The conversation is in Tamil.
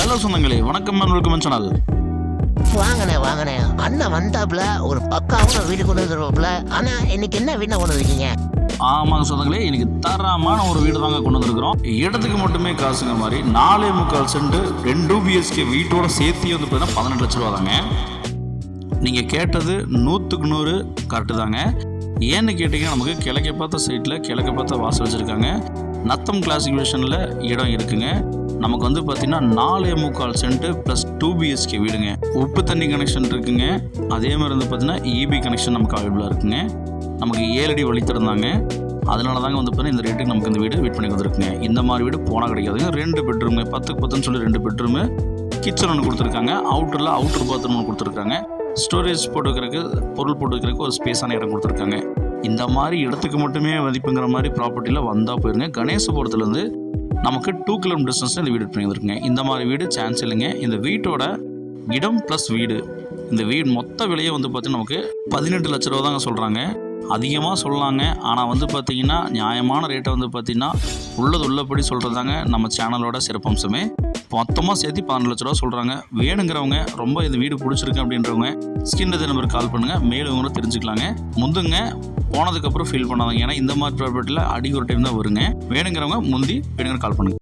ஹலோ சொந்தங்களே, வணக்கம் அண்ட் வெல்கம் சேனல். வாங்கண்ணே அண்ணன் வந்தாப்புல ஒரு பக்காவும் வீடு கொண்டு வந்துருவாப்புல. ஆனா இன்னைக்கு என்ன வீடு கொண்டு வந்திருக்கீங்க? ஆமாங்க சொந்தங்களே, இன்னைக்கு தரமான ஒரு வீடு தாங்க கொண்டு வந்திருக்கிறோம். இடத்துக்கு மட்டுமே காசுங்க மாதிரி 4.25 சென்ட் 2 BHK வீட்டோட சேர்த்து வந்து பார்த்தீங்கன்னா 18 லட்ச ரூபா தாங்க. நீங்கள் கேட்டது 100க்கு 100 கரெக்டு தாங்க. ஏன்னு கேட்டிங்கன்னா, நமக்கு கிழக்க பார்த்த சைட்டில் கிழக்க பார்த்த வாசல் வச்சுருக்காங்க. நத்தம் கிளாசிஃபிகேஷனில் இடம் இருக்குங்க. நமக்கு வந்து பார்த்திங்கன்னா 4.25 சென்ட் ப்ளஸ் 2 BHK வீடுங்க. உப்பு தண்ணி கனெக்ஷன் இருக்குங்க. அதே மாதிரி வந்து பார்த்திங்கன்னா EB கனெக்ஷன் நமக்கு அவைலபிளாக இருக்குங்க. நமக்கு 7 அடி வழி திறந்தாங்க. அதனால தாங்க வந்து பார்த்தீங்கன்னா இந்த ரேட்டுக்கு நமக்கு இந்த வீடு வெயிட் பண்ணி வந்துருக்குங்க. இந்த மாதிரி வீடு போனால் கிடைக்காதுங்க. 2 பெட்ரூமு 10க்கு 10ன்னு சொல்லி 2 பெட்ரூமு, கிச்சன் ஒன்று கொடுத்துருக்காங்க. அவுட்டர் பாத்ரூம் ஒன்று கொடுத்துருக்காங்க. ஸ்டோரேஜ் போட்டு வைக்கிறதுக்கு, பொருள் போட்டு வைக்கிறதுக்கு ஒரு ஸ்பேஸான இடம் கொடுத்துருக்காங்க. இந்த மாதிரி இடத்துக்கு மட்டுமே மதிப்புங்கிற மாதிரி ப்ராப்பர்ட்டியில் வந்தால் போயிருங்க. கணேசபுரத்துலேருந்து நமக்கு 2 கிலோமீட்டர் டிஸ்டன்ஸில் இந்த வீடு பண்ணி வந்துருக்குங்க. இந்த மாதிரி வீடு சான்ஸ் இல்லைங்க. இந்த வீட்டோட இடம் ப்ளஸ் வீடு, இந்த வீடு மொத்த விலையை வந்து பார்த்தீங்கன்னா நமக்கு 18 லட்ச ரூபா தாங்க சொல்கிறாங்க. அதிகமாக சொல்லலாங்க. ஆனால் வந்து பார்த்திங்கன்னா நியாயமான ரேட்டை வந்து பார்த்திங்கன்னா உள்ளபடி சொல்கிறது தாங்க நம்ம சேனலோட சிறப்பம்சமே. மொத்தமாக சேர்த்து 12 லட்ச ரூபா சொல்கிறாங்க. வேணுங்கிறவங்க, ரொம்ப இந்த வீடு பிடிச்சிருக்கு அப்படின்றவங்க ஸ்கிரீன்ல நம்பருக்கு கால் பண்ணுங்கள். மேலும் இவங்களும் தெரிஞ்சுக்கலாங்க. முந்துங்க போனதுக்கப்புறம் ஃபீல் பண்ணாதாங்க. ஏன்னா இந்த மாதிரி ப்ராப்பர்ட்டியில் அடி ஒரு டைம் தான் வருங்க. வேணுங்கிறவங்க முந்தி வேணுங்கிற கால் பண்ணுங்கள்.